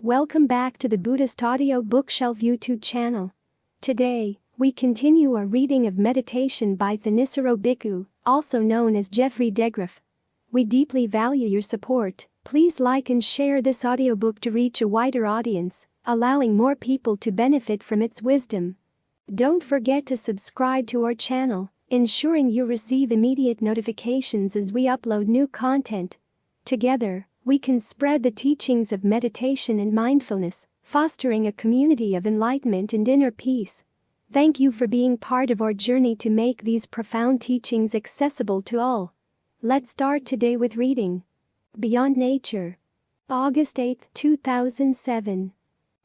Welcome back to the Buddhist Audio Bookshelf YouTube channel. Today, we continue our reading of Meditation by Thanissaro Bhikkhu, also known as Geoffrey DeGraff. We deeply value your support. Please like and share this audiobook to reach a wider audience, allowing more people to benefit from its wisdom. Don't forget to subscribe to our channel, ensuring you receive immediate notifications as we upload new content. Together, we can spread the teachings of meditation and mindfulness, fostering a community of enlightenment and inner peace. Thank you for being part of our journey to make these profound teachings accessible to all. Let's start today with reading. Beyond Nature. August 8, 2007.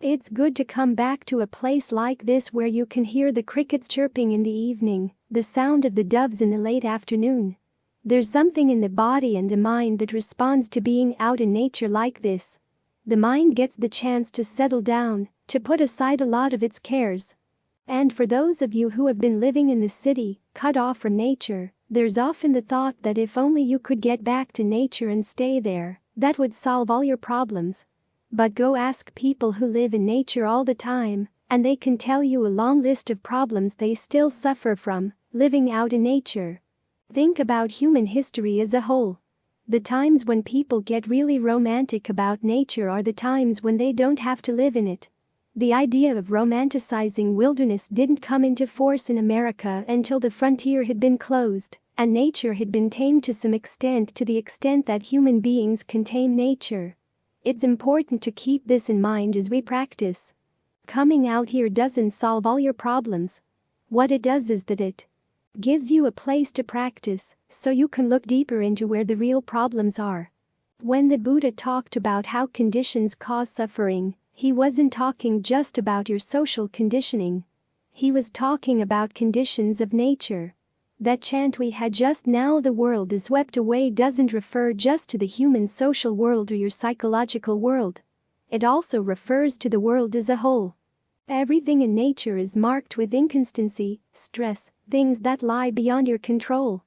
It's good to come back to a place like this where you can hear the crickets chirping in the evening, the sound of the doves in the late afternoon. There's something in the body and the mind that responds to being out in nature like this. The mind gets the chance to settle down, to put aside a lot of its cares. And for those of you who have been living in the city, cut off from nature, there's often the thought that if only you could get back to nature and stay there, that would solve all your problems. But go ask people who live in nature all the time, and they can tell you a long list of problems they still suffer from living out in nature. Think about human history as a whole. The times when people get really romantic about nature are the times when they don't have to live in it. The idea of romanticizing wilderness didn't come into force in America until the frontier had been closed, and nature had been tamed to some extent, to the extent that human beings can tame nature. It's important to keep this in mind as we practice. Coming out here doesn't solve all your problems. What it does is that it gives you a place to practice, so you can look deeper into where the real problems are. When the Buddha talked about how conditions cause suffering, he wasn't talking just about your social conditioning. He was talking about conditions of nature. That chant we had just now, "the world is swept away," doesn't refer just to the human social world or your psychological world. It also refers to the world as a whole. Everything in nature is marked with inconstancy, stress, things that lie beyond your control.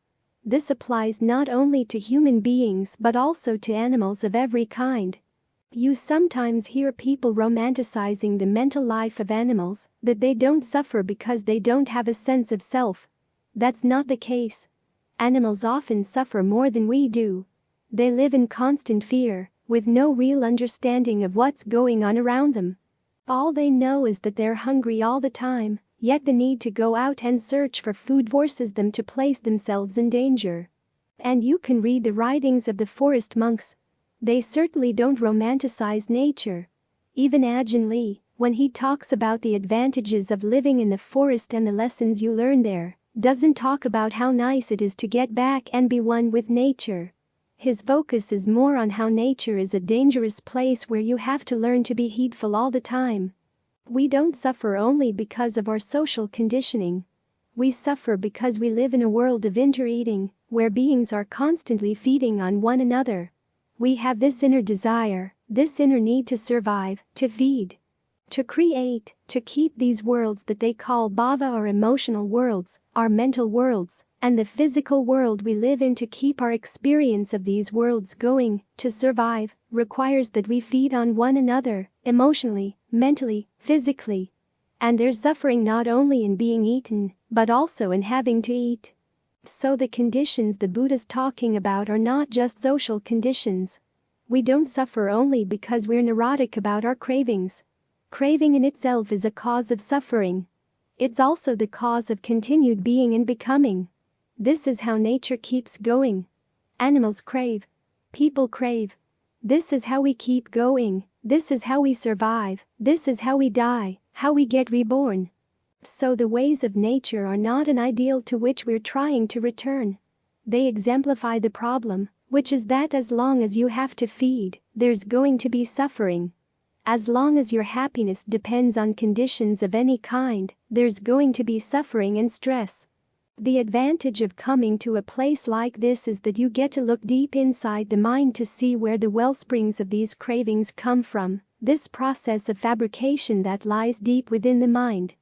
This applies not only to human beings but also to animals of every kind. You sometimes hear people romanticizing the mental life of animals, that they don't suffer because they don't have a sense of self. That's not the case. Animals often suffer more than we do. They live in constant fear, with no real understanding of what's going on around them. All they know is that they're hungry all the time, yet the need to go out and search for food forces them to place themselves in danger. And you can read the writings of the forest monks. They certainly don't romanticize nature. Even Ajahn Lee, when he talks about the advantages of living in the forest and the lessons you learn there, doesn't talk about how nice it is to get back and be one with nature. His focus is more on how nature is a dangerous place where you have to learn to be heedful all the time. We don't suffer only because of our social conditioning. We suffer because we live in a world of intereating, where beings are constantly feeding on one another. We have this inner desire, this inner need to survive, to feed, to create, to keep these worlds that they call bhava, or emotional worlds, our mental worlds, and the physical world we live in, to keep our experience of these worlds going. To survive requires that we feed on one another, emotionally, mentally, physically. And there's suffering not only in being eaten, but also in having to eat. So the conditions the Buddha's talking about are not just social conditions. We don't suffer only because we're neurotic about our cravings. Craving in itself is a cause of suffering. It's also the cause of continued being and becoming. This is how nature keeps going. Animals crave. People crave. This is how we keep going. This is how we survive. This is how we die, how we get reborn. So the ways of nature are not an ideal to which we're trying to return. They exemplify the problem, which is that as long as you have to feed, there's going to be suffering. As long as your happiness depends on conditions of any kind, there's going to be suffering and stress. The advantage of coming to a place like this is that you get to look deep inside the mind to see where the wellsprings of these cravings come from, this process of fabrication that lies deep within the mind.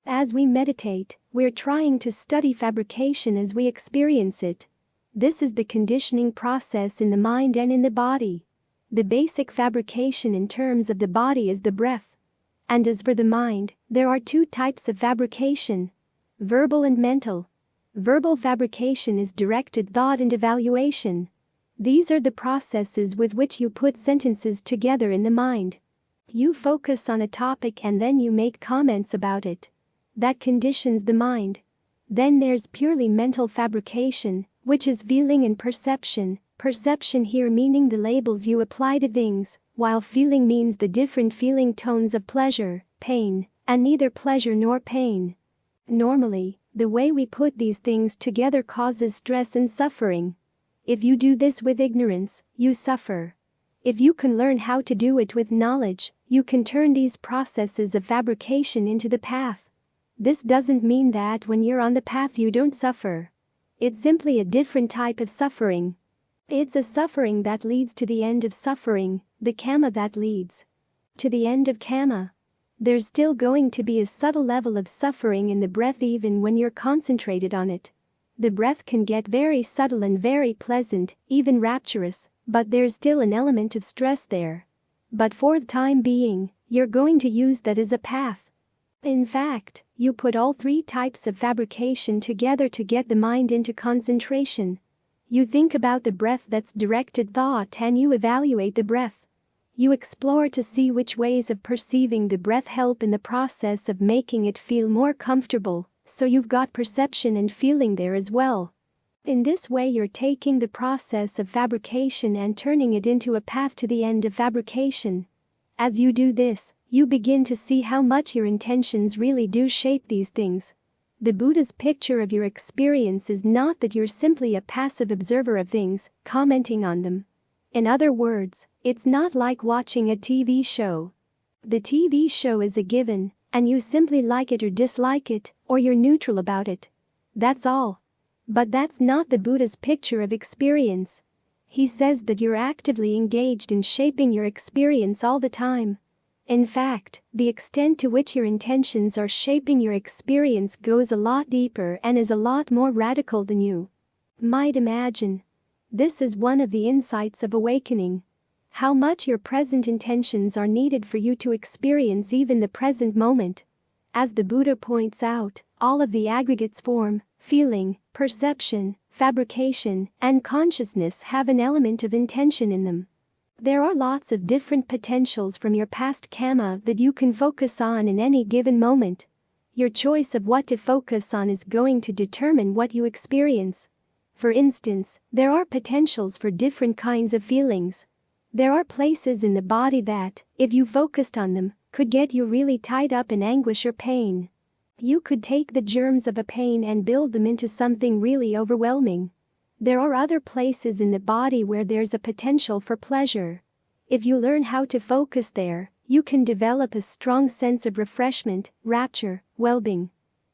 As we meditate, we're trying to study fabrication as we experience it. This is the conditioning process in the mind and in the body. The basic fabrication in terms of the body is the breath. And as for the mind, there are two types of fabrication: verbal and mental. Verbal fabrication is directed thought and evaluation. These are the processes with which you put sentences together in the mind. You focus on a topic and then you make comments about it. That conditions the mind. Then there's purely mental fabrication, which is feeling and perception. Perception here meaning the labels you apply to things, while feeling means the different feeling tones of pleasure, pain, and neither pleasure nor pain. Normally, the way we put these things together causes stress and suffering. If you do this with ignorance, you suffer. If you can learn how to do it with knowledge, you can turn these processes of fabrication into the path. This doesn't mean that when you're on the path you don't suffer. It's simply a different type of suffering. It's a suffering that leads to the end of suffering, the karma that leads to the end of karma. There's still going to be a subtle level of suffering in the breath even when you're concentrated on it. The breath can get very subtle and very pleasant, even rapturous, but there's still an element of stress there. But for the time being, you're going to use that as a path. In fact, you put all three types of fabrication together to get the mind into concentration. You think about the breath, that's directed thought, and you evaluate the breath. You explore to see which ways of perceiving the breath help in the process of making it feel more comfortable, so you've got perception and feeling there as well. In this way you're taking the process of fabrication and turning it into a path to the end of fabrication. As you do this, you begin to see how much your intentions really do shape these things. The Buddha's picture of your experience is not that you're simply a passive observer of things, commenting on them. In other words, it's not like watching a TV show. The TV show is a given, and you simply like it or dislike it, or you're neutral about it. That's all. But that's not the Buddha's picture of experience. He says that you're actively engaged in shaping your experience all the time. In fact, the extent to which your intentions are shaping your experience goes a lot deeper and is a lot more radical than you might imagine. This is one of the insights of awakening. How much your present intentions are needed for you to experience even the present moment. As the Buddha points out, all of the aggregates form, feeling, perception, fabrication, and consciousness have an element of intention in them. There are lots of different potentials from your past karma that you can focus on in any given moment. Your choice of what to focus on is going to determine what you experience. For instance, there are potentials for different kinds of feelings. There are places in the body that, if you focused on them, could get you really tied up in anguish or pain. You could take the germs of a pain and build them into something really overwhelming. There are other places in the body where there's a potential for pleasure. If you learn how to focus there, you can develop a strong sense of refreshment, rapture, well-being.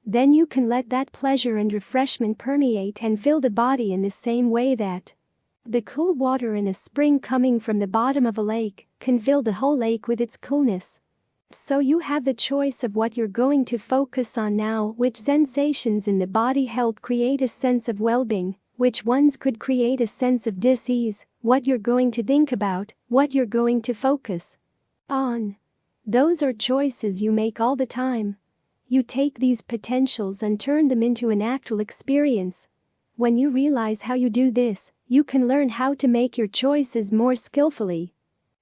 Then you can let that pleasure and refreshment permeate and fill the body in the same way that the cool water in a spring coming from the bottom of a lake can fill the whole lake with its coolness. So you have the choice of what you're going to focus on now, which sensations in the body help create a sense of well-being, which ones could create a sense of dis-ease, what you're going to think about, what you're going to focus on. Those are choices you make all the time. You take these potentials and turn them into an actual experience. When you realize how you do this, you can learn how to make your choices more skillfully.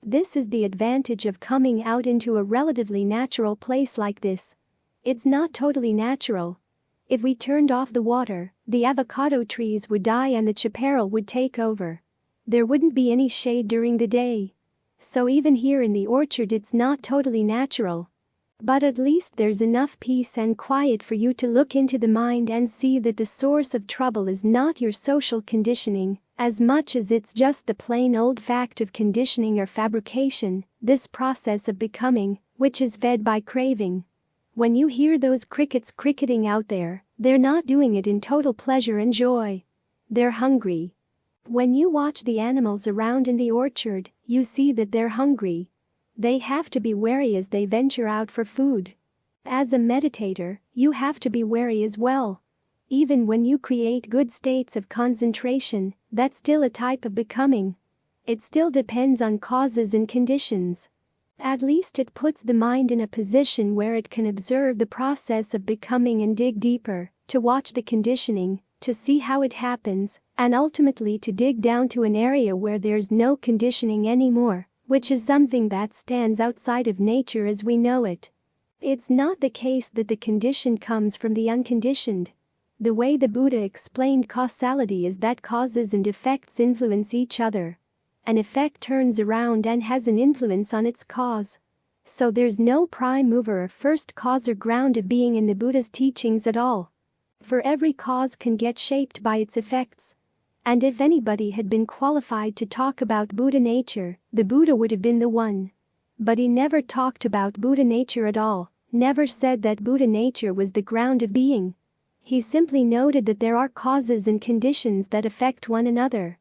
This is the advantage of coming out into a relatively natural place like this. It's not totally natural. If we turned off the water, the avocado trees would die and the chaparral would take over. There wouldn't be any shade during the day. So even here in the orchard it's not totally natural. But at least there's enough peace and quiet for you to look into the mind and see that the source of trouble is not your social conditioning, as much as it's just the plain old fact of conditioning or fabrication, this process of becoming, which is fed by craving. When you hear those crickets cricketing out there, they're not doing it in total pleasure and joy. They're hungry. When you watch the animals around in the orchard, you see that they're hungry. They have to be wary as they venture out for food. As a meditator, you have to be wary as well. Even when you create good states of concentration, that's still a type of becoming. It still depends on causes and conditions. At least it puts the mind in a position where it can observe the process of becoming and dig deeper, to watch the conditioning, to see how it happens, and ultimately to dig down to an area where there's no conditioning anymore, which is something that stands outside of nature as we know it. It's not the case that the conditioned comes from the unconditioned. The way the Buddha explained causality is that causes and effects influence each other. An effect turns around and has an influence on its cause. So there's no prime mover or first cause or ground of being in the Buddha's teachings at all. For every cause can get shaped by its effects. And if anybody had been qualified to talk about Buddha nature, the Buddha would have been the one. But he never talked about Buddha nature at all, never said that Buddha nature was the ground of being. He simply noted that there are causes and conditions that affect one another.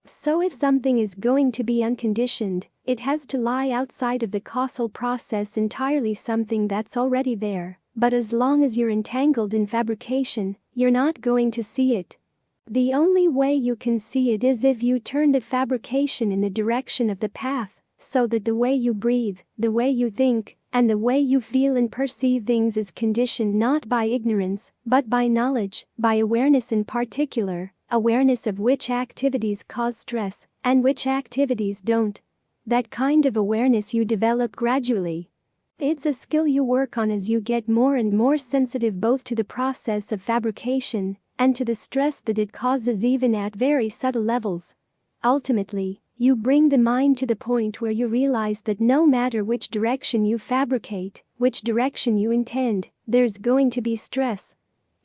So if something is going to be unconditioned, it has to lie outside of the causal process entirely, something that's already there. But as long as you're entangled in fabrication, you're not going to see it. The only way you can see it is if you turn the fabrication in the direction of the path, so that the way you breathe, the way you think, and the way you feel and perceive things is conditioned not by ignorance, but by knowledge, by awareness in particular. Awareness of which activities cause stress, and which activities don't. That kind of awareness you develop gradually. It's a skill you work on as you get more and more sensitive both to the process of fabrication, and to the stress that it causes even at very subtle levels. Ultimately, you bring the mind to the point where you realize that no matter which direction you fabricate, which direction you intend, there's going to be stress.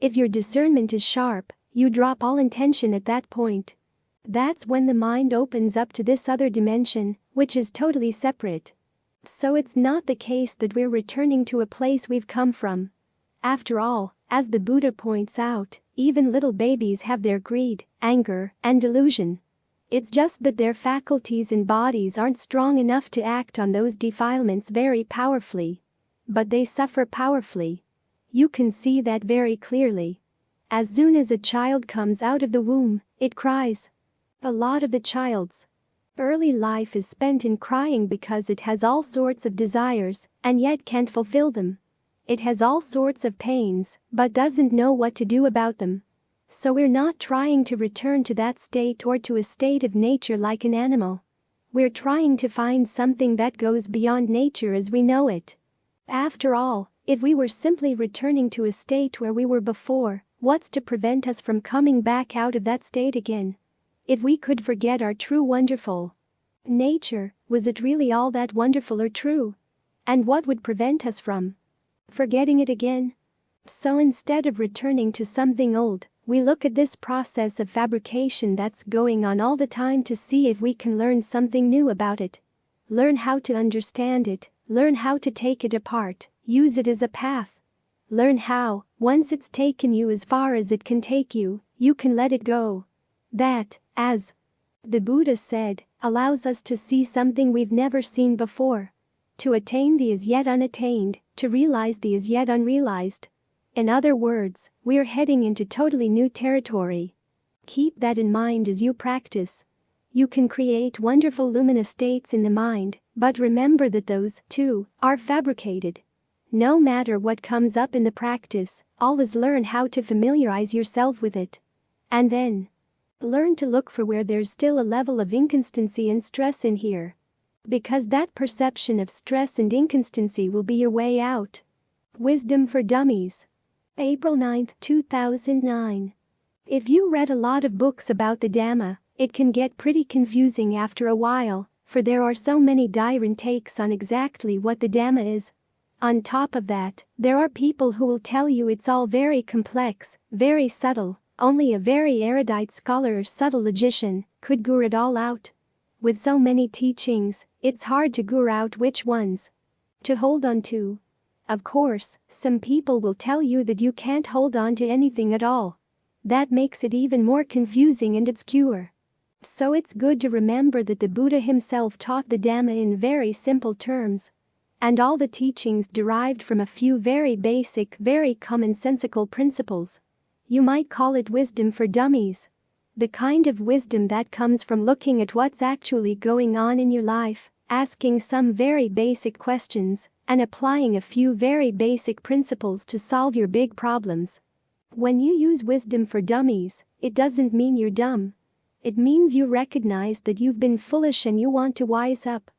If your discernment is sharp, you drop all intention at that point. That's when the mind opens up to this other dimension, which is totally separate. So it's not the case that we're returning to a place we've come from. After all, as the Buddha points out, even little babies have their greed, anger, and delusion. It's just that their faculties and bodies aren't strong enough to act on those defilements very powerfully. But they suffer powerfully. You can see that very clearly. As soon as a child comes out of the womb, it cries. A lot of the child's early life is spent in crying because it has all sorts of desires and yet can't fulfill them. It has all sorts of pains but doesn't know what to do about them. So we're not trying to return to that state or to a state of nature like an animal. We're trying to find something that goes beyond nature as we know it. After all, if we were simply returning to a state where we were before, what's to prevent us from coming back out of that state again? If we could forget our true wonderful nature, was it really all that wonderful or true? And what would prevent us from forgetting it again? So instead of returning to something old, we look at this process of fabrication that's going on all the time to see if we can learn something new about it. Learn how to understand it, learn how to take it apart, use it as a path. Learn how, once it's taken you as far as it can take you, you can let it go. That, as the Buddha said, allows us to see something we've never seen before. To attain the as yet unattained, to realize the as yet unrealized. In other words, we're heading into totally new territory. Keep that in mind as you practice. You can create wonderful luminous states in the mind, but remember that those, too, are fabricated. No matter what comes up in the practice, always learn how to familiarize yourself with it. And then, learn to look for where there's still a level of inconstancy and stress in here. Because that perception of stress and inconstancy will be your way out. Wisdom for Dummies. April 9, 2009. If you read a lot of books about the Dhamma, it can get pretty confusing after a while, for there are so many different takes on exactly what the Dhamma is. On top of that, there are people who will tell you it's all very complex, very subtle, only a very erudite scholar or subtle logician could guru it all out. With so many teachings, it's hard to guru out which ones to hold on to. Of course, some people will tell you that you can't hold on to anything at all. That makes it even more confusing and obscure. So it's good to remember that the Buddha himself taught the Dhamma in very simple terms. And all the teachings derived from a few very basic, very commonsensical principles. You might call it wisdom for dummies. The kind of wisdom that comes from looking at what's actually going on in your life, asking some very basic questions, and applying a few very basic principles to solve your big problems. When you use wisdom for dummies, it doesn't mean you're dumb. It means you recognize that you've been foolish and you want to wise up.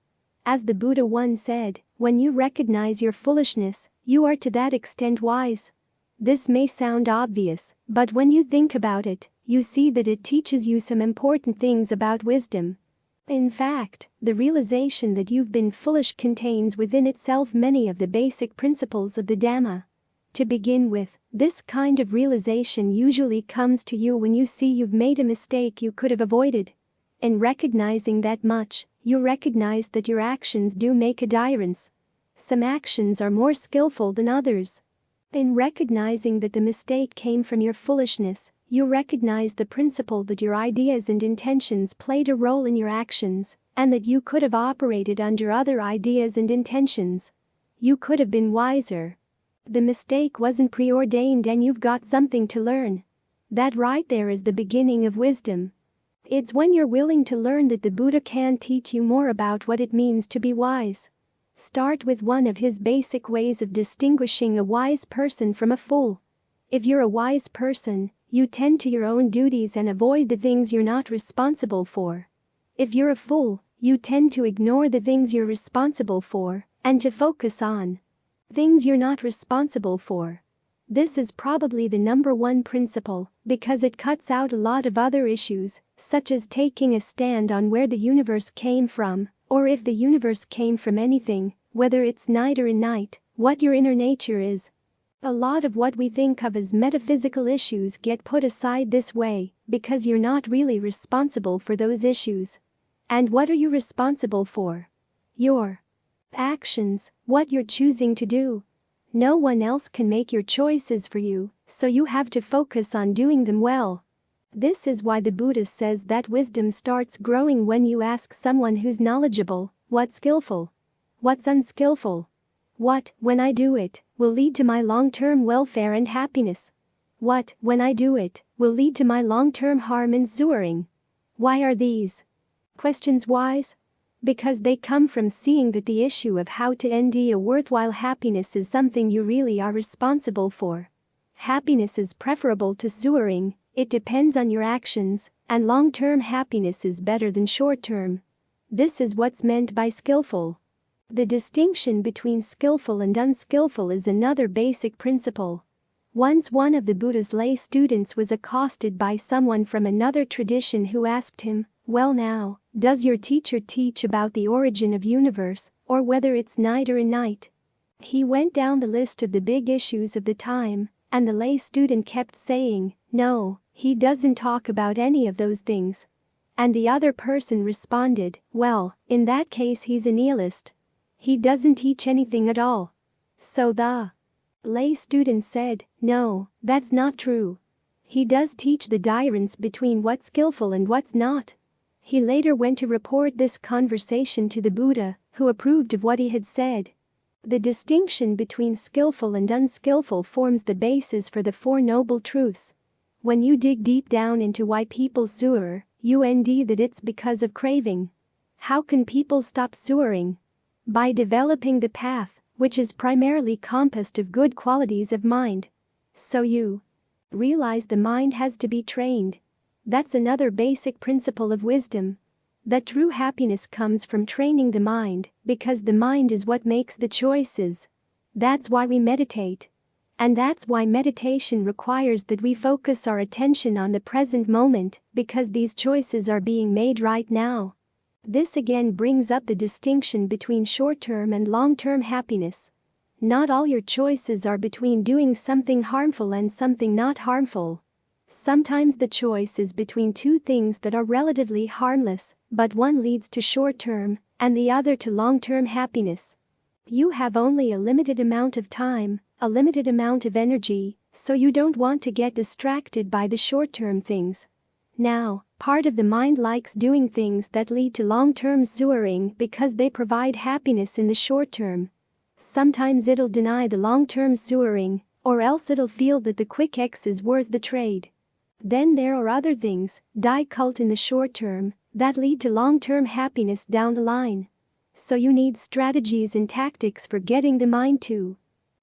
As the Buddha once said, when you recognize your foolishness, you are to that extent wise. This may sound obvious, but when you think about it, you see that it teaches you some important things about wisdom. In fact, the realization that you've been foolish contains within itself many of the basic principles of the Dhamma. To begin with, this kind of realization usually comes to you when you see you've made a mistake you could have avoided. In recognizing that much, you recognize that your actions do make a difference. Some actions are more skillful than others. In recognizing that the mistake came from your foolishness, you recognize the principle that your ideas and intentions played a role in your actions, and that you could have operated under other ideas and intentions. You could have been wiser. The mistake wasn't preordained and you've got something to learn. That right there is the beginning of wisdom. It's when you're willing to learn that the Buddha can teach you more about what it means to be wise. Start with one of his basic ways of distinguishing a wise person from a fool. If you're a wise person, you tend to your own duties and avoid the things you're not responsible for. If you're a fool, you tend to ignore the things you're responsible for, and to focus on things you're not responsible for. This is probably the number one principle, because it cuts out a lot of other issues, such as taking a stand on where the universe came from, or if the universe came from anything, whether it's night or in night, what your inner nature is. A lot of what we think of as metaphysical issues get put aside this way, because you're not really responsible for those issues. And what are you responsible for? Your actions, what you're choosing to do. No one else can make your choices for you, so you have to focus on doing them well. This is why the Buddha says that wisdom starts growing when you ask someone who's knowledgeable, what's skillful? What's unskillful? What, when I do it, will lead to my long-term welfare and happiness? What, when I do it, will lead to my long-term harm and suffering? Why are these questions wise? Because they come from seeing that the issue of how to end a worthwhile happiness is something you really are responsible for. Happiness is preferable to suffering. It depends on your actions, and long-term happiness is better than short-term. This is what's meant by skillful. The distinction between skillful and unskillful is another basic principle. Once one of the Buddha's lay students was accosted by someone from another tradition who asked him, "Well now, does your teacher teach about the origin of universe, or whether it's night or in night?" He went down the list of the big issues of the time, and the lay student kept saying, "No, he doesn't talk about any of those things." And the other person responded, "Well, in that case he's a nihilist. He doesn't teach anything at all." So the lay student said, "No, that's not true. He does teach the difference between what's skillful and what's not." He later went to report this conversation to the Buddha, who approved of what he had said. The distinction between skillful and unskillful forms the basis for the Four Noble Truths. When you dig deep down into why people suffer, you end that it's because of craving. How can people stop suffering? By developing the path, which is primarily composed of good qualities of mind. So you realize the mind has to be trained. That's another basic principle of wisdom. That true happiness comes from training the mind, because the mind is what makes the choices. That's why we meditate. And that's why meditation requires that we focus our attention on the present moment, because these choices are being made right now. This again brings up the distinction between short-term and long-term happiness. Not all your choices are between doing something harmful and something not harmful. Sometimes the choice is between two things that are relatively harmless, but one leads to short-term, and the other to long-term happiness. You have only a limited amount of time, a limited amount of energy, so you don't want to get distracted by the short-term things. Now, part of the mind likes doing things that lead to long-term suffering because they provide happiness in the short term. Sometimes it'll deny the long-term suffering, or else it'll feel that the quick X is worth the trade. Then there are other things, difficult in the short term, that lead to long-term happiness down the line. So you need strategies and tactics for getting the mind to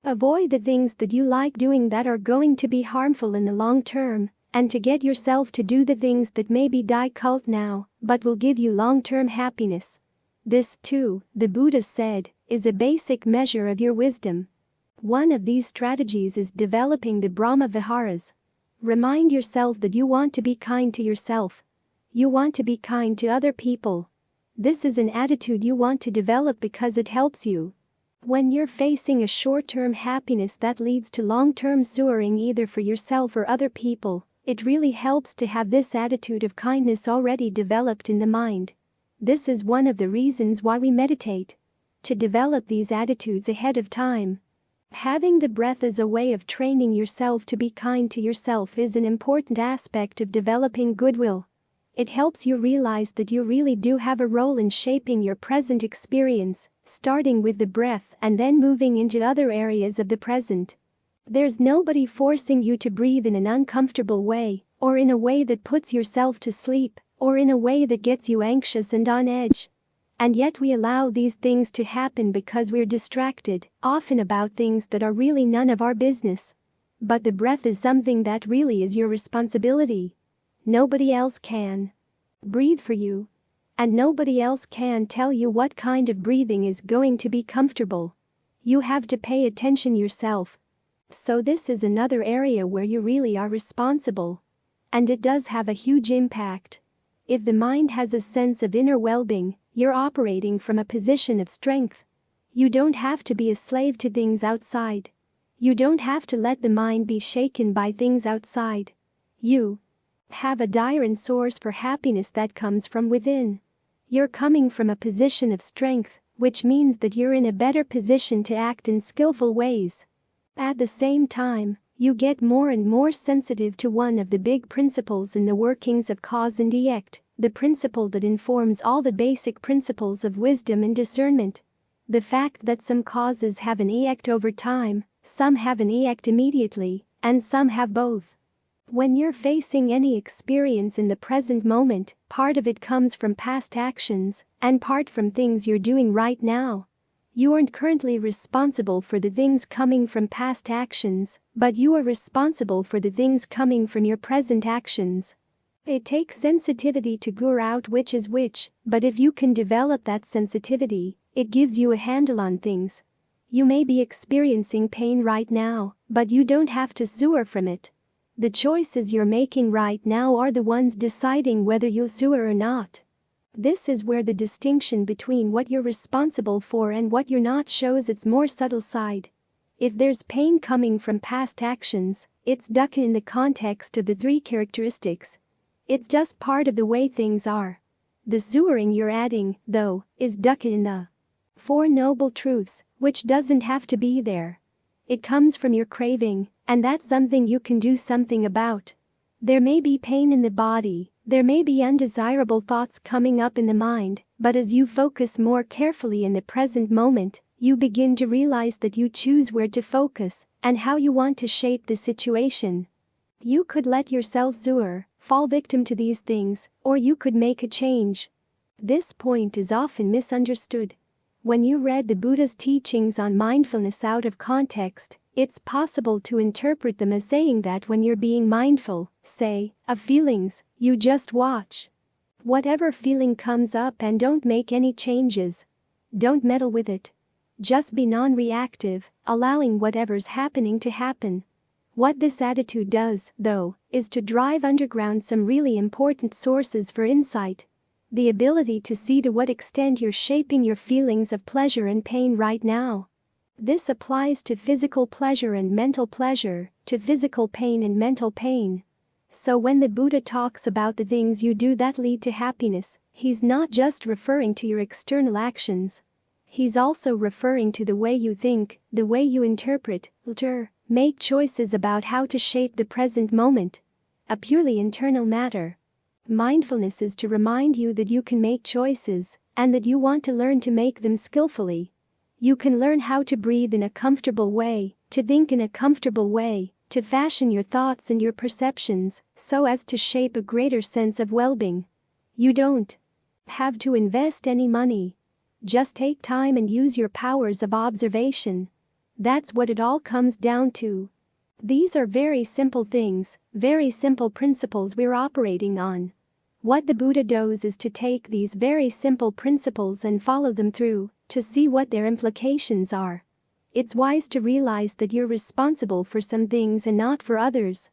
avoid the things that you like doing that are going to be harmful in the long term, and to get yourself to do the things that may be difficult now, but will give you long-term happiness. This, too, the Buddha said, is a basic measure of your wisdom. One of these strategies is developing the Brahma Viharas. Remind yourself that you want to be kind to yourself. You want to be kind to other people. This is an attitude you want to develop because it helps you. When you're facing a short-term happiness that leads to long-term suffering either for yourself or other people, it really helps to have this attitude of kindness already developed in the mind. This is one of the reasons why we meditate. To develop these attitudes ahead of time. Having the breath as a way of training yourself to be kind to yourself is an important aspect of developing goodwill. It helps you realize that you really do have a role in shaping your present experience, starting with the breath and then moving into other areas of the present. There's nobody forcing you to breathe in an uncomfortable way, or in a way that puts yourself to sleep, or in a way that gets you anxious and on edge. And yet we allow these things to happen because we're distracted, often about things that are really none of our business. But the breath is something that really is your responsibility. Nobody else can breathe for you. And nobody else can tell you what kind of breathing is going to be comfortable. You have to pay attention yourself. So this is another area where you really are responsible. And it does have a huge impact. If the mind has a sense of inner well-being, you're operating from a position of strength. You don't have to be a slave to things outside. You don't have to let the mind be shaken by things outside. You have a direct source for happiness that comes from within. You're coming from a position of strength, which means that you're in a better position to act in skillful ways. At the same time, you get more and more sensitive to one of the big principles in the workings of cause and effect, the principle that informs all the basic principles of wisdom and discernment. The fact that some causes have an effect over time, some have an effect immediately, and some have both. When you're facing any experience in the present moment, part of it comes from past actions, and part from things you're doing right now. You aren't currently responsible for the things coming from past actions, but you are responsible for the things coming from your present actions. It takes sensitivity to figure out which is which, but if you can develop that sensitivity, it gives you a handle on things. You may be experiencing pain right now, but you don't have to suffer from it. The choices you're making right now are the ones deciding whether you'll suffer or not. This is where the distinction between what you're responsible for and what you're not shows its more subtle side. If there's pain coming from past actions, it's dukkha in the context of the three characteristics. It's just part of the way things are. The suffering you're adding, though, is dukkha in the Four Noble Truths, which doesn't have to be there. It comes from your craving, and that's something you can do something about. There may be pain in the body, there may be undesirable thoughts coming up in the mind, but as you focus more carefully in the present moment, you begin to realize that you choose where to focus and how you want to shape the situation. You could let yourself suffer, fall victim to these things, or you could make a change. This point is often misunderstood. When you read the Buddha's teachings on mindfulness out of context, it's possible to interpret them as saying that when you're being mindful, say, of feelings, you just watch whatever feeling comes up and don't make any changes. Don't meddle with it. Just be non-reactive, allowing whatever's happening to happen. What this attitude does, though, is to drive underground some really important sources for insight. The ability to see to what extent you're shaping your feelings of pleasure and pain right now. This applies to physical pleasure and mental pleasure, to physical pain and mental pain. So when the Buddha talks about the things you do that lead to happiness, he's not just referring to your external actions. He's also referring to the way you think, the way you interpret, make choices about how to shape the present moment. A purely internal matter. Mindfulness is to remind you that you can make choices, and that you want to learn to make them skillfully. You can learn how to breathe in a comfortable way, to think in a comfortable way, to fashion your thoughts and your perceptions so as to shape a greater sense of well-being. You don't have to invest any money. Just take time and use your powers of observation. That's what it all comes down to. These are very simple things, very simple principles we're operating on. What the Buddha does is to take these very simple principles and follow them through, to see what their implications are. It's wise to realize that you're responsible for some things and not for others.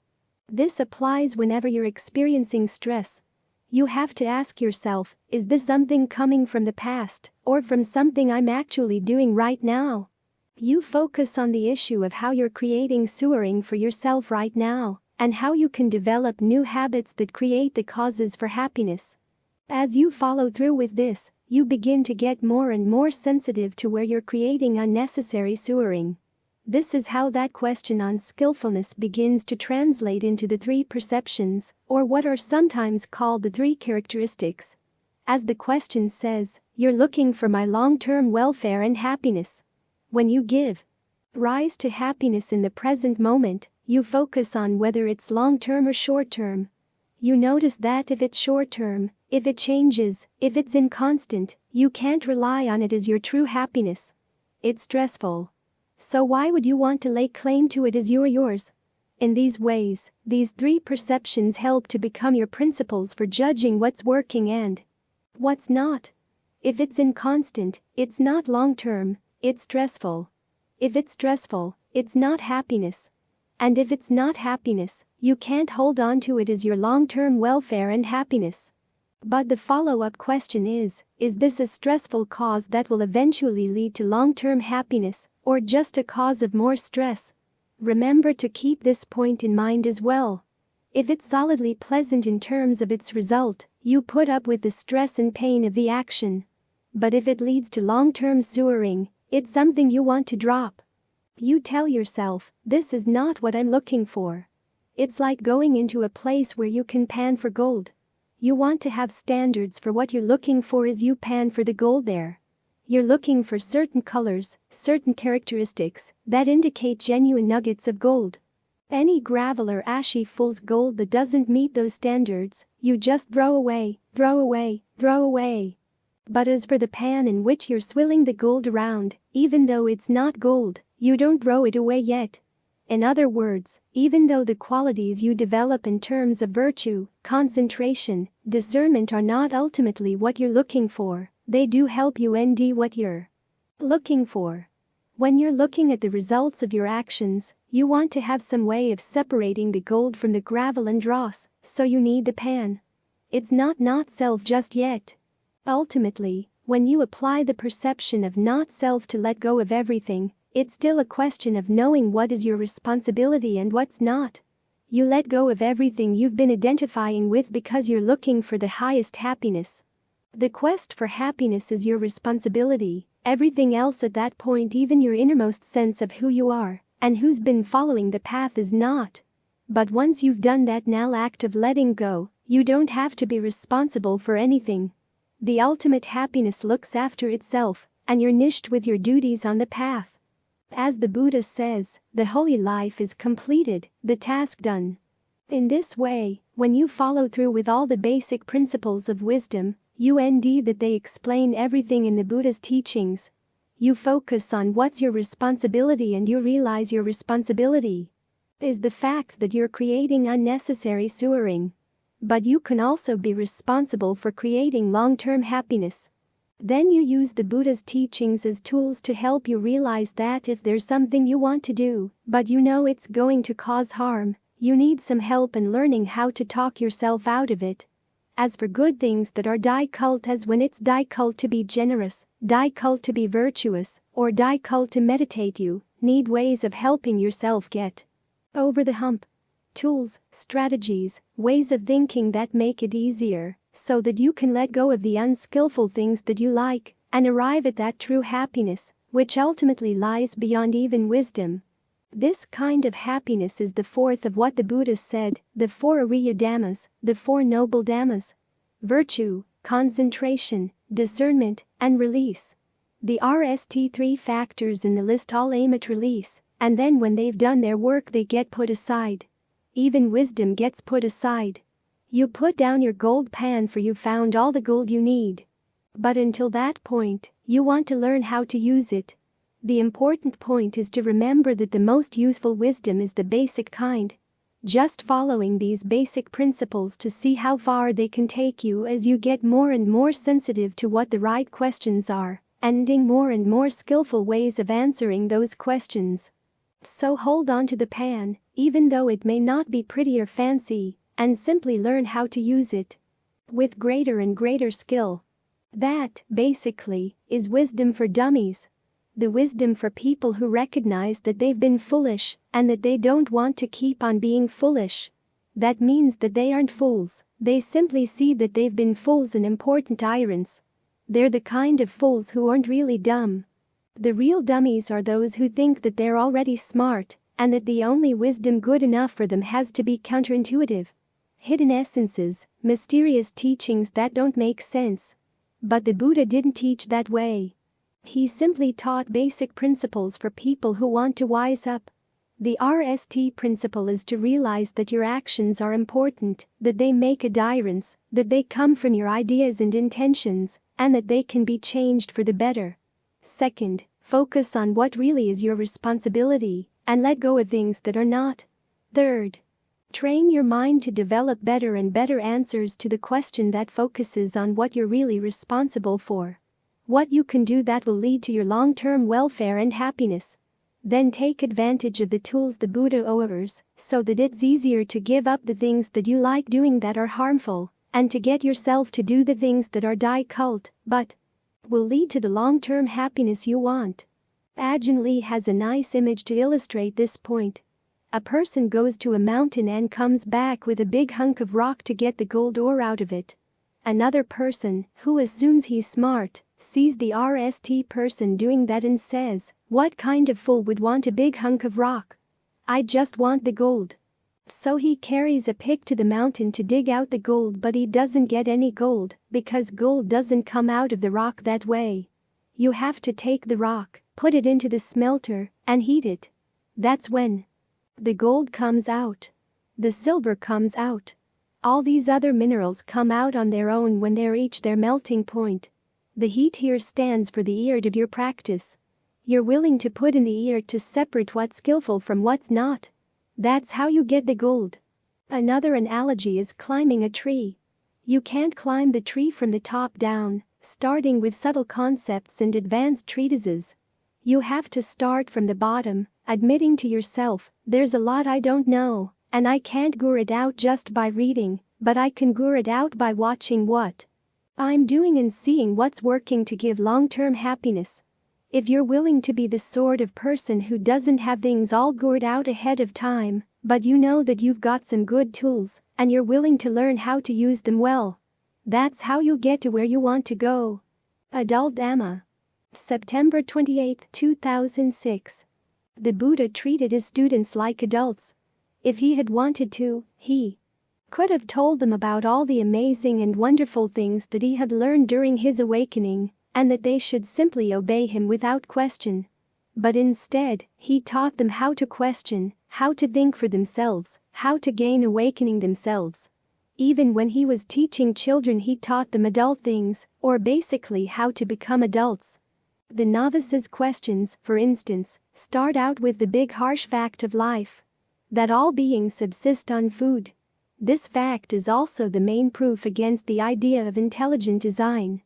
This applies whenever you're experiencing stress. You have to ask yourself, is this something coming from the past, or from something I'm actually doing right now? You focus on the issue of how you're creating suffering for yourself right now, and how you can develop new habits that create the causes for happiness. As you follow through with this, you begin to get more and more sensitive to where you're creating unnecessary suffering. This is how that question on skillfulness begins to translate into the three perceptions, or what are sometimes called the three characteristics. As the question says, you're looking for my long-term welfare and happiness. When you give rise to happiness in the present moment, you focus on whether it's long-term or short-term. You notice that if it's short-term, if it changes, if it's inconstant, you can't rely on it as your true happiness. It's stressful. So why would you want to lay claim to it as yours? In these ways, these three perceptions help to become your principles for judging what's working and what's not. If it's inconstant, it's not long-term, it's stressful. If it's stressful, it's not happiness. And if it's not happiness, you can't hold on to it as your long-term welfare and happiness. But the follow-up question is this a stressful cause that will eventually lead to long-term happiness, or just a cause of more stress? Remember to keep this point in mind as well. If it's solidly pleasant in terms of its result, you put up with the stress and pain of the action. But if it leads to long-term suffering, it's something you want to drop. You tell yourself, this is not what I'm looking for. It's like going into a place where you can pan for gold. You want to have standards for what you're looking for as you pan for the gold there. You're looking for certain colors, certain characteristics that indicate genuine nuggets of gold. Any gravel or ashy fool's gold that doesn't meet those standards, you just throw away, throw away, throw away. But as for the pan in which you're swilling the gold around, even though it's not gold, you don't throw it away yet. In other words, even though the qualities you develop in terms of virtue, concentration, discernment are not ultimately what you're looking for, they do help you end what you're looking for. When you're looking at the results of your actions, you want to have some way of separating the gold from the gravel and dross, so you need the pan. It's not self just yet. Ultimately, when you apply the perception of not self to let go of everything, it's still a question of knowing what is your responsibility and what's not. You let go of everything you've been identifying with because you're looking for the highest happiness. The quest for happiness is your responsibility. Everything else at that point, even your innermost sense of who you are and who's been following the path, is not. But once you've done that now act of letting go, you don't have to be responsible for anything. The ultimate happiness looks after itself, and you're niched with your duties on the path. As the Buddha says, the holy life is completed, the task done. In this way, when you follow through with all the basic principles of wisdom, you indeed that they explain everything in the Buddha's teachings. You focus on what's your responsibility, and you realize your responsibility is the fact that you're creating unnecessary suffering. But you can also be responsible for creating long-term happiness. Then you use the Buddha's teachings as tools to help you realize that if there's something you want to do, but you know it's going to cause harm, you need some help in learning how to talk yourself out of it. As for good things that are difficult, as when it's difficult to be generous, difficult to be virtuous, or difficult to meditate, you need ways of helping yourself get over the hump. Tools, strategies, ways of thinking that make it easier, so that you can let go of the unskillful things that you like and arrive at that true happiness, which ultimately lies beyond even wisdom. This kind of happiness is the fourth of what the Buddha said, the four Ariya Dhammas, the four noble Dhammas: virtue, concentration, discernment, and release. The RST three factors in the list all aim at release, And then when they've done their work they get put aside. Even wisdom gets put aside. You put down your gold pan for you found all the gold you need. But until that point, you want to learn how to use it. The important point is to remember that the most useful wisdom is the basic kind. Just following these basic principles to see how far they can take you as you get more and more sensitive to what the right questions are, and more and more skillful ways of answering those questions. So hold on to the pan, even though it may not be pretty or fancy, and simply learn how to use it with greater and greater skill. That, basically, is wisdom for dummies. The wisdom for people who recognize that they've been foolish and that they don't want to keep on being foolish. That means that they aren't fools, they simply see that they've been fools and important tyrants. They're the kind of fools who aren't really dumb. The real dummies are those who think that they're already smart and that the only wisdom good enough for them has to be counterintuitive. Hidden essences, mysterious teachings that don't make sense. But the Buddha didn't teach that way. He simply taught basic principles for people who want to wise up. The RST principle is to realize that your actions are important, that they make a difference, that they come from your ideas and intentions, and that they can be changed for the better. Second, focus on what really is your responsibility, and let go of things that are not. Third, train your mind to develop better and better answers to the question that focuses on what you're really responsible for. What you can do that will lead to your long-term welfare and happiness. Then take advantage of the tools the Buddha offers so that it's easier to give up the things that you like doing that are harmful, and to get yourself to do the things that are difficult but will lead to the long-term happiness you want. Ajahn Lee has a nice image to illustrate this point. A person goes to a mountain and comes back with a big hunk of rock to get the gold ore out of it. Another person, who assumes he's smart, sees the RST person doing that and says, "What kind of fool would want a big hunk of rock? I just want the gold." So he carries a pick to the mountain to dig out the gold, but he doesn't get any gold because gold doesn't come out of the rock that way. You have to take the rock, put it into the smelter, and heat it. That's when the gold comes out. The silver comes out. All these other minerals come out on their own when they reach their melting point. The heat here stands for the effort of your practice. You're willing to put in the effort to separate what's skillful from what's not. That's how you get the gold. Another analogy is climbing a tree. You can't climb the tree from the top down, starting with subtle concepts and advanced treatises. You have to start from the bottom, admitting to yourself, "There's a lot I don't know, and I can't gure it out just by reading, but I can gure it out by watching what I'm doing and seeing what's working to give long-term happiness." If you're willing to be the sort of person who doesn't have things all gured out ahead of time, but you know that you've got some good tools, and you're willing to learn how to use them well, that's how you'll get to where you want to go. Adult Dhamma. September 28, 2006. The Buddha treated his students like adults. If he had wanted to, he could have told them about all the amazing and wonderful things that he had learned during his awakening, and that they should simply obey him without question. But instead, he taught them how to question, how to think for themselves, how to gain awakening themselves. Even when he was teaching children, he taught them adult things, or basically how to become adults. The novices' questions, for instance, start out with the big harsh fact of life: that all beings subsist on food. This fact is also the main proof against the idea of intelligent design.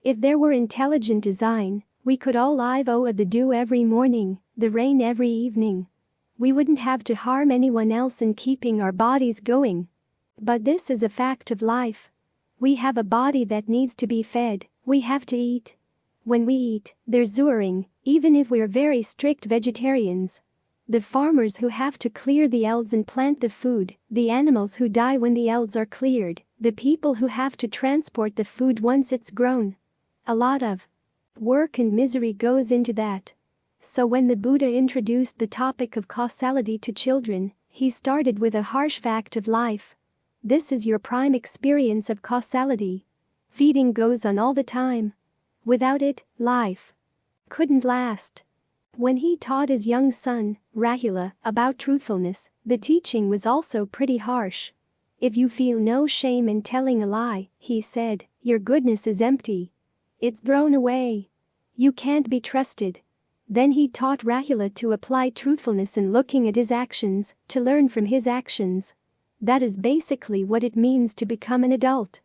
If there were intelligent design, we could all live of the dew every morning, the rain every evening. We wouldn't have to harm anyone else in keeping our bodies going. But this is a fact of life. We have a body that needs to be fed, we have to eat. When we eat, there's suffering, even if we're very strict vegetarians. The farmers who have to clear the elds and plant the food, the animals who die when the elds are cleared, the people who have to transport the food once it's grown. A lot of work and misery goes into that. So when the Buddha introduced the topic of causality to children, he started with a harsh fact of life. This is your prime experience of causality. Feeding goes on all the time. Without it, life couldn't last. When he taught his young son, Rahula, about truthfulness, the teaching was also pretty harsh. If you feel no shame in telling a lie, he said, your goodness is empty. It's thrown away. You can't be trusted. Then he taught Rahula to apply truthfulness in looking at his actions, to learn from his actions. That is basically what it means to become an adult.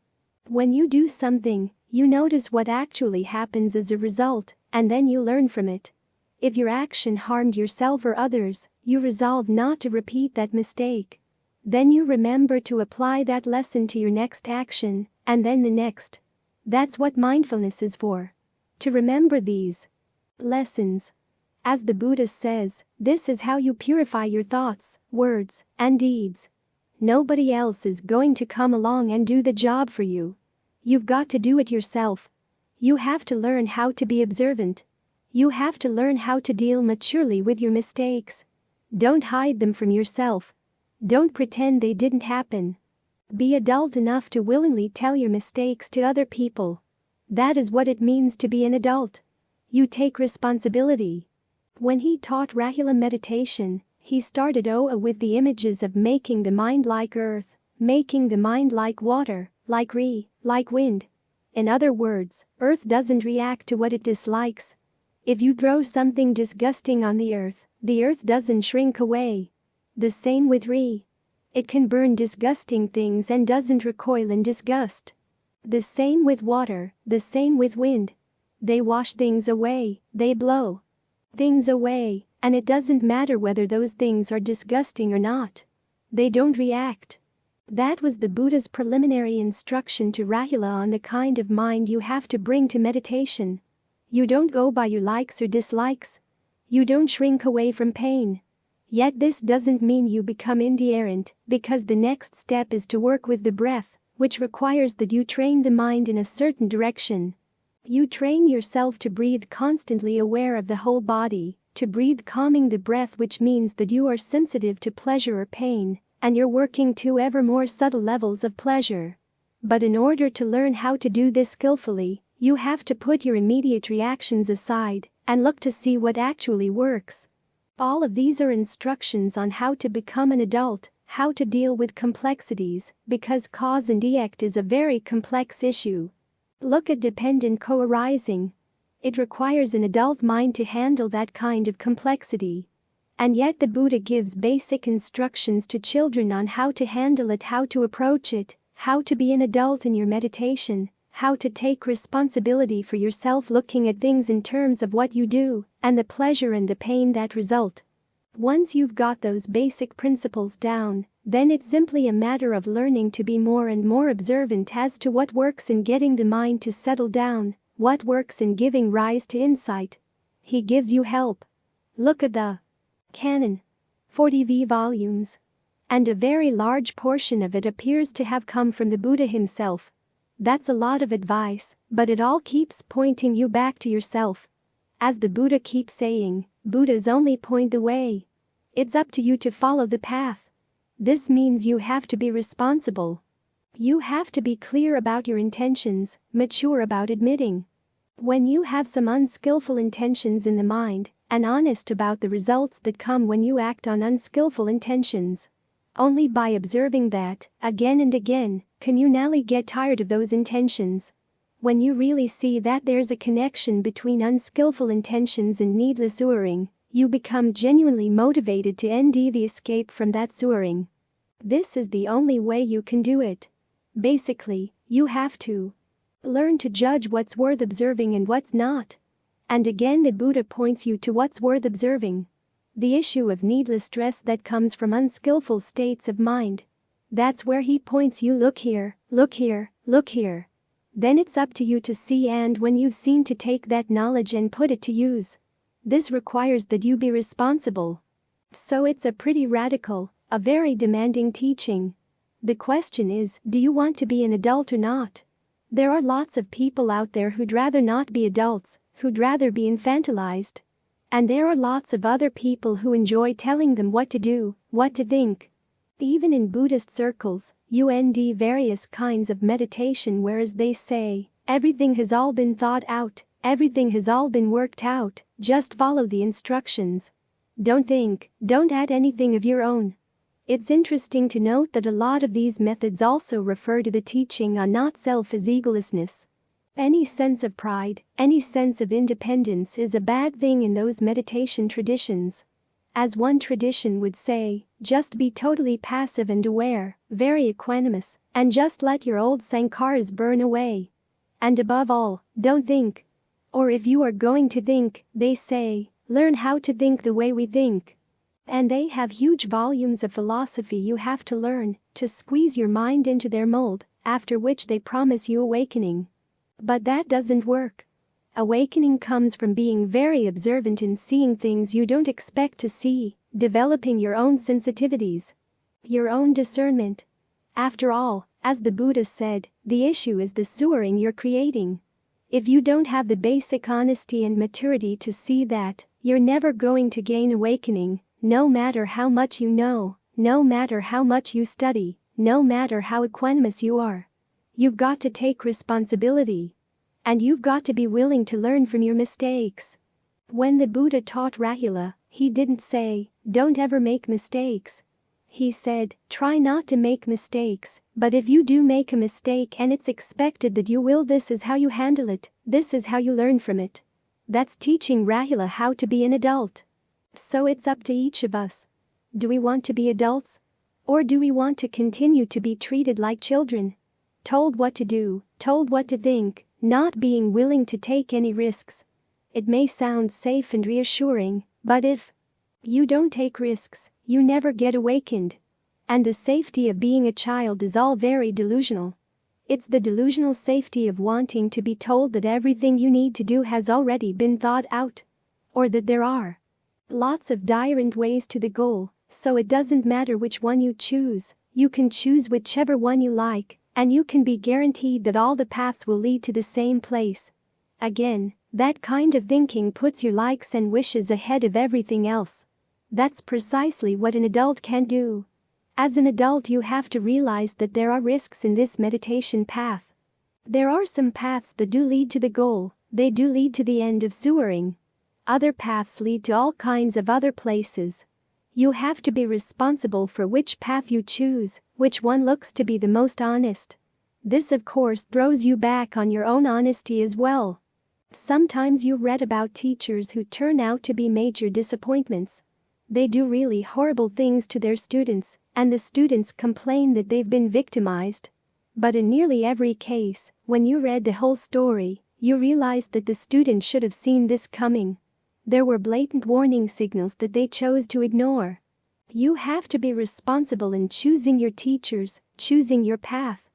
When you do something, you notice what actually happens as a result, and then you learn from it. If your action harmed yourself or others, you resolve not to repeat that mistake. Then you remember to apply that lesson to your next action, and then the next. That's what mindfulness is for. To remember these lessons. As the Buddha says, this is how you purify your thoughts, words, and deeds. Nobody else is going to come along and do the job for you. You've got to do it yourself. You have to learn how to be observant. You have to learn how to deal maturely with your mistakes. Don't hide them from yourself. Don't pretend they didn't happen. Be adult enough to willingly tell your mistakes to other people. That is what it means to be an adult. You take responsibility. When he taught Rahula meditation, he started with the images of making the mind like earth, making the mind like water, like wind. In other words, earth doesn't react to what it dislikes. If you throw something disgusting on the earth doesn't shrink away. The same with it can burn disgusting things and doesn't recoil in disgust. The same with water, the same with wind. They wash things away, they blow things away, and it doesn't matter whether those things are disgusting or not. They don't react. That was the Buddha's preliminary instruction to Rahula on the kind of mind you have to bring to meditation. You don't go by your likes or dislikes. You don't shrink away from pain. Yet this doesn't mean you become indifferent, because the next step is to work with the breath, which requires that you train the mind in a certain direction. You train yourself to breathe constantly aware of the whole body, to breathe calming the breath, which means that you are sensitive to pleasure or pain, and you're working to ever more subtle levels of pleasure. But in order to learn how to do this skillfully, you have to put your immediate reactions aside and look to see what actually works. All of these are instructions on how to become an adult, how to deal with complexities, because cause and effect is a very complex issue. Look at dependent co-arising. It requires an adult mind to handle that kind of complexity. And yet the Buddha gives basic instructions to children on how to handle it, how to approach it, how to be an adult in your meditation, how to take responsibility for yourself, looking at things in terms of what you do, and the pleasure and the pain that result. Once you've got those basic principles down, then it's simply a matter of learning to be more and more observant as to what works in getting the mind to settle down, what works in giving rise to insight. He gives you help. Look at the canon. 40 volumes. And a very large portion of it appears to have come from the Buddha himself. That's a lot of advice, but it all keeps pointing you back to yourself. As the Buddha keeps saying, Buddhas only point the way. It's up to you to follow the path. This means you have to be responsible. You have to be clear about your intentions, mature about admitting when you have some unskillful intentions in the mind, and honest about the results that come when you act on unskillful intentions. Only by observing that, again and again, can you now get tired of those intentions. When you really see that there's a connection between unskillful intentions and needless suffering, you become genuinely motivated to end the escape from that suffering. This is the only way you can do it. Basically, you have to learn to judge what's worth observing and what's not. And again the Buddha points you to what's worth observing. The issue of needless stress that comes from unskillful states of mind. That's where he points you, look here, look here, look here. Then it's up to you to see, and when you've seen, to take that knowledge and put it to use. This requires that you be responsible. So it's a pretty radical, a very demanding teaching. The question is, do you want to be an adult or not? There are lots of people out there who'd rather not be adults, who'd rather be infantilized. And there are lots of other people who enjoy telling them what to do, what to think. Even in Buddhist circles, you end various kinds of meditation, whereas they say, everything has all been thought out, everything has all been worked out, Just follow the instructions. Don't think, don't add anything of your own. It's interesting to note that a lot of these methods also refer to the teaching on not self as egolessness. Any sense of pride, any sense of independence is a bad thing in those meditation traditions. As one tradition would say, just be totally passive and aware, very equanimous, and just let your old sankharas burn away. And above all, don't think. Or if you are going to think, they say, learn how to think the way we think. And they have huge volumes of philosophy you have to learn to squeeze your mind into their mold, after which they promise you awakening. But that doesn't work. Awakening comes from being very observant in seeing things you don't expect to see, developing your own sensitivities, your own discernment. After all, as the Buddha said, the issue is the sewering you're creating. If you don't have the basic honesty and maturity to see that, you're never going to gain awakening, no matter how much you know, no matter how much you study, no matter how equanimous you are. You've got to take responsibility. And you've got to be willing to learn from your mistakes. When the Buddha taught Rahula, he didn't say, don't ever make mistakes. He said, try not to make mistakes, but if you do make a mistake and it's expected that you will, this is how you handle it, this is how you learn from it. That's teaching Rahula how to be an adult. So it's up to each of us. Do we want to be adults? Or do we want to continue to be treated like children? Told what to do, told what to think, not being willing to take any risks. It may sound safe and reassuring, but if you don't take risks, you never get awakened. And the safety of being a child is all very delusional. It's the delusional safety of wanting to be told that everything you need to do has already been thought out. Or that there are lots of different ways to the goal, so it doesn't matter which one you choose, you can choose whichever one you like, and you can be guaranteed that all the paths will lead to the same place. Again, that kind of thinking puts your likes and wishes ahead of everything else. That's precisely what an adult can do. As an adult, you have to realize that there are risks in this meditation path. There are some paths that do lead to the goal, they do lead to the end of sewering. Other paths lead to all kinds of other places. You have to be responsible for which path you choose, which one looks to be the most honest. This, of course, throws you back on your own honesty as well. Sometimes you read about teachers who turn out to be major disappointments. They do really horrible things to their students, and the students complain that they've been victimized. But in nearly every case, when you read the whole story, you realized that the student should have seen this coming. There were blatant warning signals that they chose to ignore. You have to be responsible in choosing your teachers, choosing your path.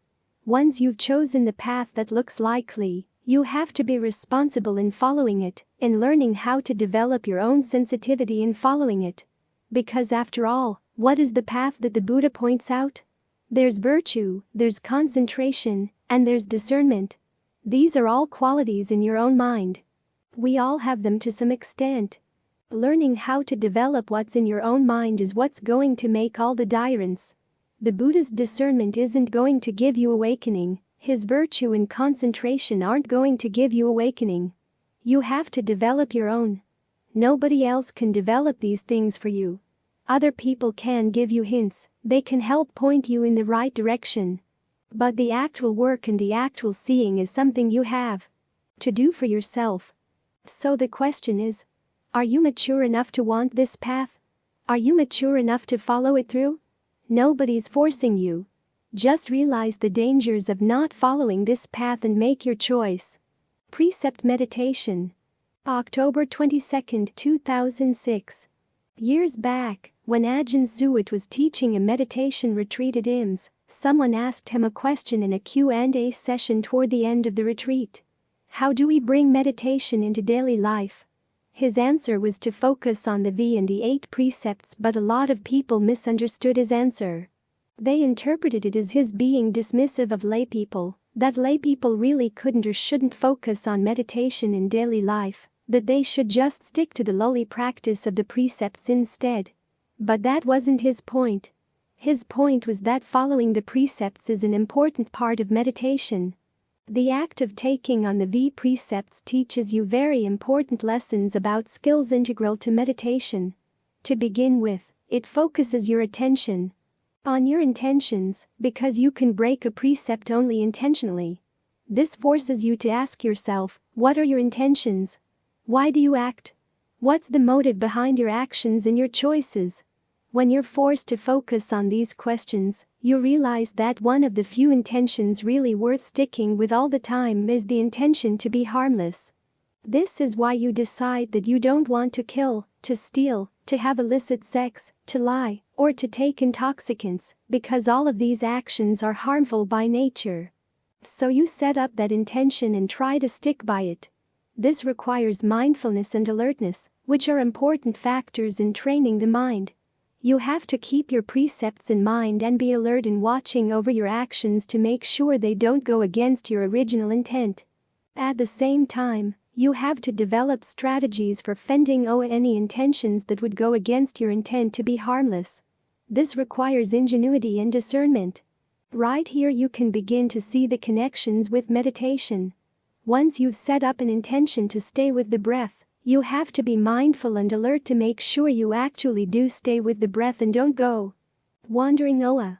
Once you've chosen the path that looks likely, you have to be responsible in following it, in learning how to develop your own sensitivity in following it. Because after all, what is the path that the Buddha points out? There's virtue, there's concentration, and there's discernment. These are all qualities in your own mind. We all have them to some extent. Learning how to develop what's in your own mind is what's going to make all the difference. The Buddha's discernment isn't going to give you awakening. His virtue and concentration aren't going to give you awakening. You have to develop your own. Nobody else can develop these things for you. Other people can give you hints, they can help point you in the right direction. But the actual work and the actual seeing is something you have to do for yourself. So the question is, are you mature enough to want this path? Are you mature enough to follow it through? Nobody's forcing you. Just realize the dangers of not following this path and make your choice. Precept Meditation. October 22, 2006. Years back, when Ajahn Suwat was teaching a meditation retreat at IMS, someone asked him a question in a Q&A session toward the end of the retreat. How do we bring meditation into daily life? His answer was to focus on the V and the 8 precepts, but a lot of people misunderstood his answer. They interpreted it as his being dismissive of laypeople, that laypeople really couldn't or shouldn't focus on meditation in daily life, that they should just stick to the lowly practice of the precepts instead. But that wasn't his point. His point was that following the precepts is an important part of meditation. The act of taking on the V precepts teaches you very important lessons about skills integral to meditation. To begin with, it focuses your attention on your intentions, because you can break a precept only intentionally. This forces you to ask yourself, what are your intentions? Why do you act? What's the motive behind your actions and your choices? When you're forced to focus on these questions, you realize that one of the few intentions really worth sticking with all the time is the intention to be harmless. This is why you decide that you don't want to kill, to steal, to have illicit sex, to lie, or to take intoxicants, because all of these actions are harmful by nature. So you set up that intention and try to stick by it. This requires mindfulness and alertness, which are important factors in training the mind. You have to keep your precepts in mind and be alert in watching over your actions to make sure they don't go against your original intent. At the same time, you have to develop strategies for fending off any intentions that would go against your intent to be harmless. This requires ingenuity and discernment. Right here you can begin to see the connections with meditation. Once you've set up an intention to stay with the breath, you have to be mindful and alert to make sure you actually do stay with the breath and don't go wandering off.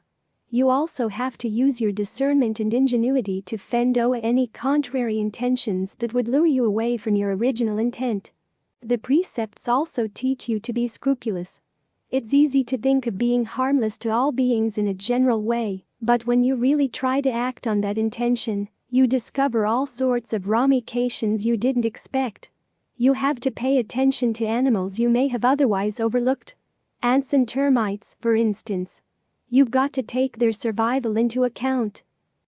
You also have to use your discernment and ingenuity to fend off any contrary intentions that would lure you away from your original intent. The precepts also teach you to be scrupulous. It's easy to think of being harmless to all beings in a general way, but when you really try to act on that intention, you discover all sorts of ramifications you didn't expect. You have to pay attention to animals you may have otherwise overlooked. Ants and termites, for instance. You've got to take their survival into account.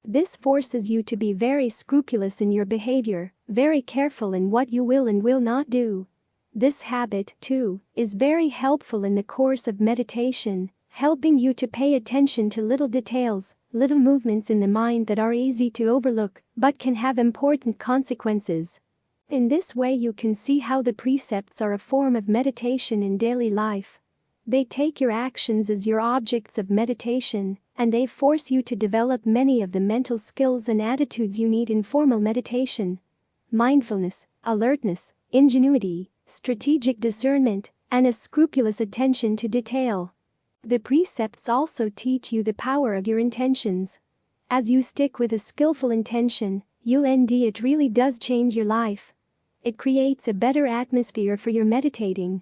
This forces you to be very scrupulous in your behavior, very careful in what you will and will not do. This habit, too, is very helpful in the course of meditation, helping you to pay attention to little details, little movements in the mind that are easy to overlook but can have important consequences. In this way you can see how the precepts are a form of meditation in daily life. They take your actions as your objects of meditation, and they force you to develop many of the mental skills and attitudes you need in formal meditation. Mindfulness, alertness, ingenuity, strategic discernment, and a scrupulous attention to detail. The precepts also teach you the power of your intentions. As you stick with a skillful intention, it really does change your life. It creates a better atmosphere for your meditating.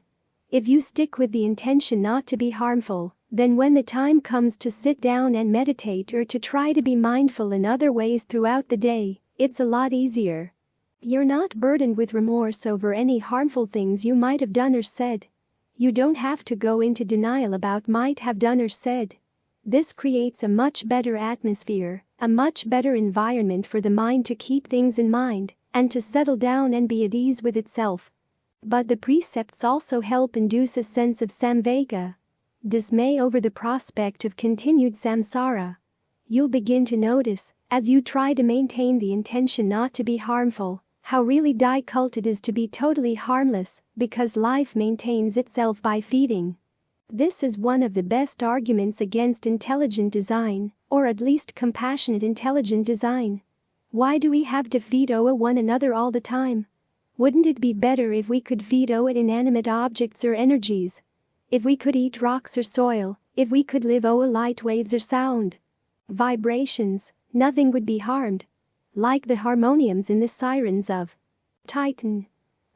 If you stick with the intention not to be harmful, then when the time comes to sit down and meditate or to try to be mindful in other ways throughout the day, it's a lot easier. You're not burdened with remorse over any harmful things you might have done or said. You don't have to go into denial about might have done or said. This creates a much better atmosphere, a much better environment for the mind to keep things in mind and to settle down and be at ease with itself. But the precepts also help induce a sense of samvega, dismay over the prospect of continued samsara. You'll begin to notice, as you try to maintain the intention not to be harmful, how really difficult it is to be totally harmless, because life maintains itself by feeding. This is one of the best arguments against intelligent design, or at least compassionate intelligent design. Why do we have to feed one another all the time? Wouldn't it be better if we could feed inanimate objects or energies? If we could eat rocks or soil, if we could live light waves or sound vibrations, nothing would be harmed. Like the harmoniums in the sirens of Titan.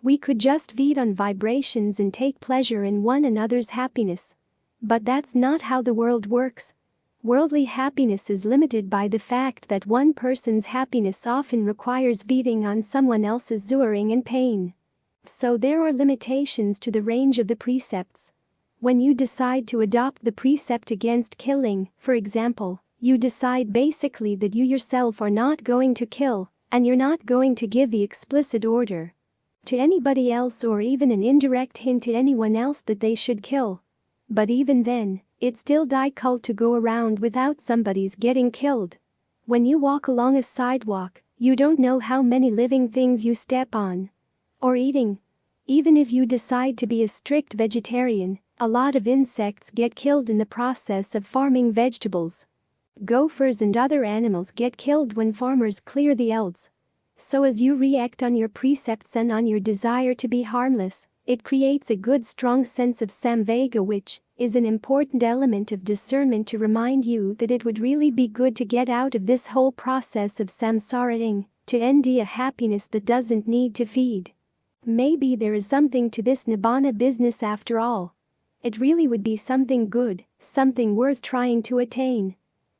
We could just feed on vibrations and take pleasure in one another's happiness. But that's not how the world works. Worldly happiness is limited by the fact that one person's happiness often requires feeding on someone else's suffering and pain. So there are limitations to the range of the precepts. When you decide to adopt the precept against killing, for example, you decide basically that you yourself are not going to kill, and you're not going to give the explicit order to anybody else or even an indirect hint to anyone else that they should kill. But even then, it's still difficult to go around without somebody's getting killed. When you walk along a sidewalk, you don't know how many living things you step on. Or eating. Even if you decide to be a strict vegetarian, a lot of insects get killed in the process of farming vegetables. Gophers and other animals get killed when farmers clear the elds. So as you react on your precepts and on your desire to be harmless, it creates a good strong sense of samvega, which is an important element of discernment to remind you that it would really be good to get out of this whole process of samsaraing, to end a happiness that doesn't need to feed. Maybe there is something to this nibbana business after all. It really would be something good, something worth trying to attain.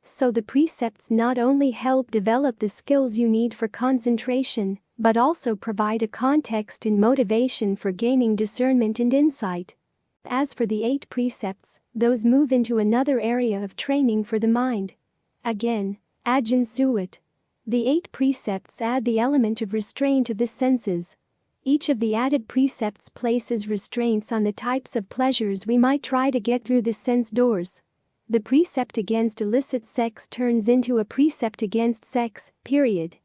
So the precepts not only help develop the skills you need for concentration, but also provide a context and motivation for gaining discernment and insight. As for the 8 precepts, those move into another area of training for the mind. Again, Ajahn Suwat. The 8 precepts add the element of restraint of the senses. Each of the added precepts places restraints on the types of pleasures we might try to get through the sense doors. The precept against illicit sex turns into a precept against sex, period.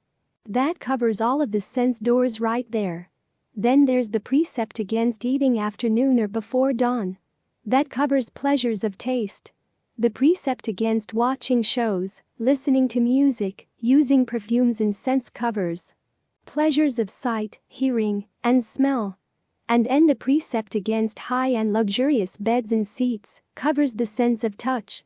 That covers all of the sense doors right there. Then there's the precept against eating after noon or before dawn. That covers pleasures of taste. The precept against watching shows, listening to music, using perfumes and scents covers pleasures of sight, hearing, and smell. And the precept against high and luxurious beds and seats covers the sense of touch.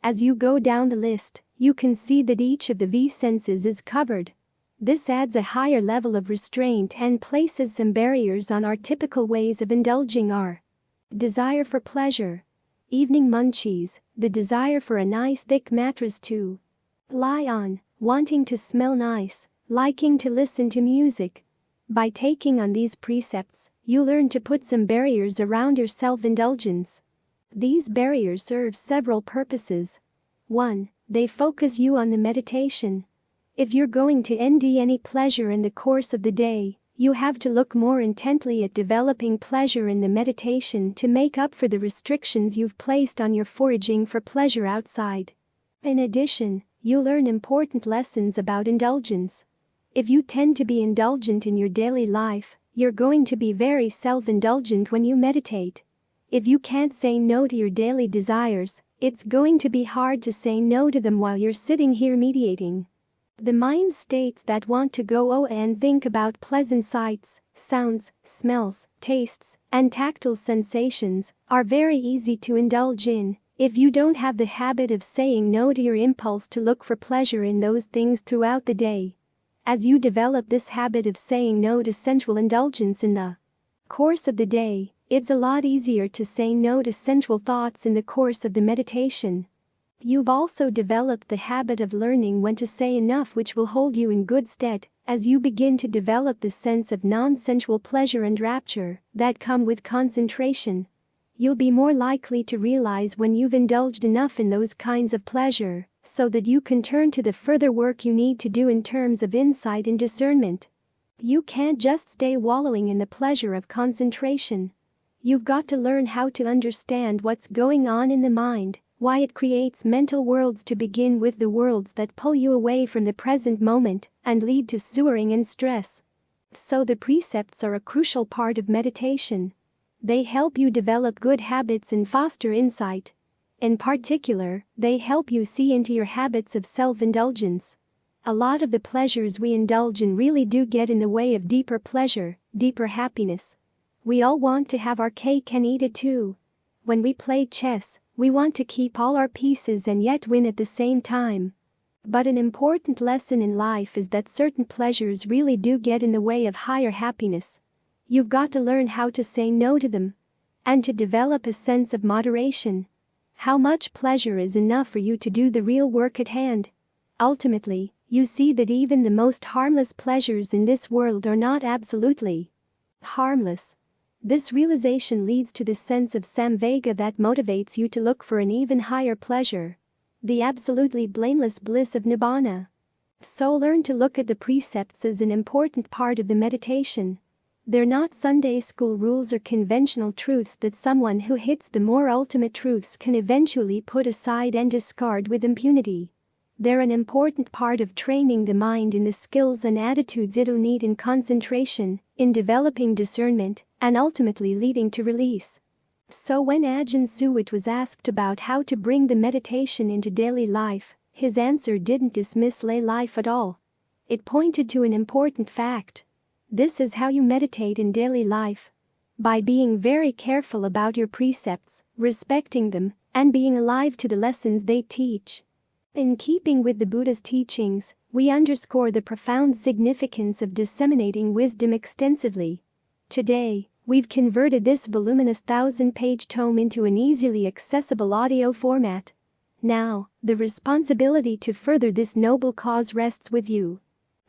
As you go down the list, you can see that each of the V senses is covered. This adds a higher level of restraint and places some barriers on our typical ways of indulging our desire for pleasure. Evening munchies, the desire for a nice thick mattress to lie on, wanting to smell nice, liking to listen to music. By taking on these precepts, you learn to put some barriers around your self-indulgence. These barriers serve several purposes. 1. They focus you on the meditation. If you're going to end any pleasure in the course of the day, you have to look more intently at developing pleasure in the meditation to make up for the restrictions you've placed on your foraging for pleasure outside. In addition, you learn important lessons about indulgence. If you tend to be indulgent in your daily life, you're going to be very self-indulgent when you meditate. If you can't say no to your daily desires, it's going to be hard to say no to them while you're sitting here meditating. The mind states that want to go and think about pleasant sights, sounds, smells, tastes, and tactile sensations are very easy to indulge in if you don't have the habit of saying no to your impulse to look for pleasure in those things throughout the day. As you develop this habit of saying no to sensual indulgence in the course of the day, it's a lot easier to say no to sensual thoughts in the course of the meditation. You've also developed the habit of learning when to say enough, which will hold you in good stead as you begin to develop the sense of non-sensual pleasure and rapture that come with concentration. You'll be more likely to realize when you've indulged enough in those kinds of pleasure, so that you can turn to the further work you need to do in terms of insight and discernment. You can't just stay wallowing in the pleasure of concentration. You've got to learn how to understand what's going on in the mind, why it creates mental worlds to begin with, the worlds that pull you away from the present moment and lead to sewering and stress. So the precepts are a crucial part of meditation. They help you develop good habits and foster insight. In particular, they help you see into your habits of self-indulgence. A lot of the pleasures we indulge in really do get in the way of deeper pleasure, deeper happiness. We all want to have our cake and eat it too. When we play chess, we want to keep all our pieces and yet win at the same time. But an important lesson in life is that certain pleasures really do get in the way of higher happiness. You've got to learn how to say no to them. And to develop a sense of moderation. How much pleasure is enough for you to do the real work at hand? Ultimately, you see that even the most harmless pleasures in this world are not absolutely harmless. This realization leads to the sense of samvega that motivates you to look for an even higher pleasure. The absolutely blameless bliss of nibbana. So learn to look at the precepts as an important part of the meditation. They're not Sunday school rules or conventional truths that someone who hits the more ultimate truths can eventually put aside and discard with impunity. They're an important part of training the mind in the skills and attitudes it'll need in concentration, in developing discernment, and ultimately leading to release. So when Ajahn Suwat was asked about how to bring the meditation into daily life, His answer didn't dismiss lay life at all. It pointed to an important fact. This is how you meditate in daily life. By being very careful about your precepts, respecting them, and being alive to the lessons they teach. In keeping with the Buddha's teachings, we underscore the profound significance of disseminating wisdom extensively. Today, we've converted this voluminous 1,000-page tome into an easily accessible audio format. Now, the responsibility to further this noble cause rests with you.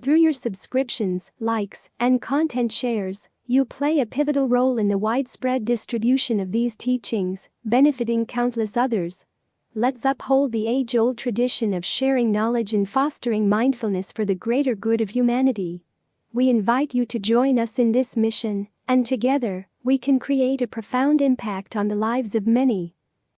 Through your subscriptions, likes, and content shares, you play a pivotal role in the widespread distribution of these teachings, benefiting countless others. Let's uphold the age-old tradition of sharing knowledge and fostering mindfulness for the greater good of humanity. We invite you to join us in this mission, and together, we can create a profound impact on the lives of many.